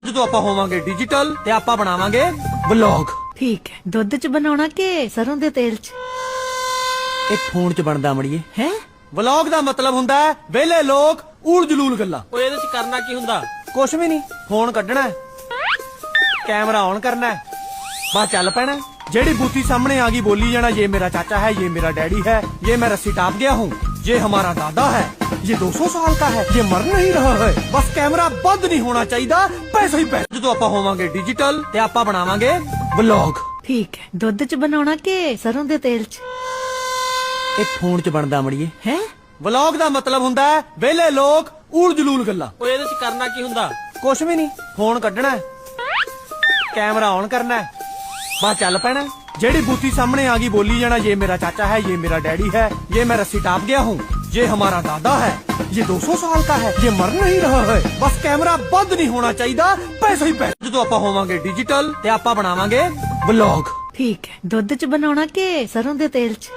ਜਦੋਂ ਆਪਾਂ ਹੋਵਾਂਗੇ ਡਿਜੀਟਲ ਤੇ ਆਪਾਂ ਬਣਾਵਾਂਗੇ ਵਲੌਗ। ਠੀਕ ਹੈ। ਦੁੱਧ ਚ ਬਣਾਉਣਾ ਕਿ ਸਰੋਂ ਦੇ ਤੇਲ ਚ? ਇਹ ਫੋਨ 'ਚ ਬਣਦਾ ਅਮੜੀਏ। ਹੈ ਵਲੌਗ ਦਾ ਮਤਲਬ ਹੁੰਦਾ ਹੈ ਵਿਹਲੇ ਲੋਕ ਊਲ ਜਲੂਲ ਗੱਲਾਂ। ਓਏ ਇਹਦੇ ਚ ਕਰਨਾ ਕੀ ਹੁੰਦਾ? ਕੁਛ ਵੀ ਨਹੀਂ, ਫੋਨ ਕੱਢਣਾ ਹੈ, ਕੈਮਰਾ ਔਨ ਕਰਨਾ ਹੈ, ਬਸ ਚੱਲ ਪੈਣਾ। जेडी बूथी सामने आ गई बोली जाना, ये मेरा चाचा है, ये मेरा डैडी है, ये मैं रस्सी टाप गया हूँ, ये हमारा दादा है, ये 200 साल का है, ये मर नहीं रहा है। बस कैमरा बंद नहीं होना चाहिए, पैसा ही पैसा। जो ਆਪਾਂ ਹੋਵਾਂਗੇ ਡਿਜੀਟਲ ਤੇ ਆਪਾਂ ਬਣਾਵਾਂਗੇ ਵਲੌਗ। ਠੀਕ ਹੈ। ਦੁੱਧ ਚ ਬਣਾਉਣਾ ਕਿ ਸਰੋਂ ਦੇ ਤੇਲ ਚ? ਇਹ ਫੋਨ 'ਚ ਬਣਦਾ ਅਮੜੀਏ। ਹੈ ਵਲੌਗ ਦਾ ਮਤਲਬ ਹੁੰਦਾ ਹੈ ਵਿਹਲੇ ਲੋਕ ਊਲ ਜਲੂਲ ਗੱਲਾਂ। ਓਏ ਇਹਦੇ ਚ ਕਰਨਾ ਕੀ ਹੁੰਦਾ? ਕੁਛ ਵੀ ਨਹੀਂ, ਫੋਨ ਕੱਢਣਾ ਹੈ, ਕੈਮਰਾ ਔਨ ਕਰਨਾ ਹੈ, बस चल पैना। जेडी बूथी सामने आ गई बोली जाना, ये मेरा चाचा है, ये मेरा डैडी है, ये मैं रस्सी टाप गया हूँ, ये हमारा दादा है, ये 200 साल का है, ये मर नहीं रहा है। बस कैमरा बंद नहीं होना चाहिए, पैसा ही पैसा। जो ਆਪਾਂ ਹੋਵਾਂਗੇ ਡਿਜੀਟਲ ਤੇ ਆਪਾਂ ਬਣਾਵਾਂਗੇ ਵਲੌਗ। ਠੀਕ ਹੈ। ਦੁੱਧ ਚ ਬਣਾਉਣਾ ਕਿ ਸਰੋਂ ਦੇ ਤੇਲ ਚ?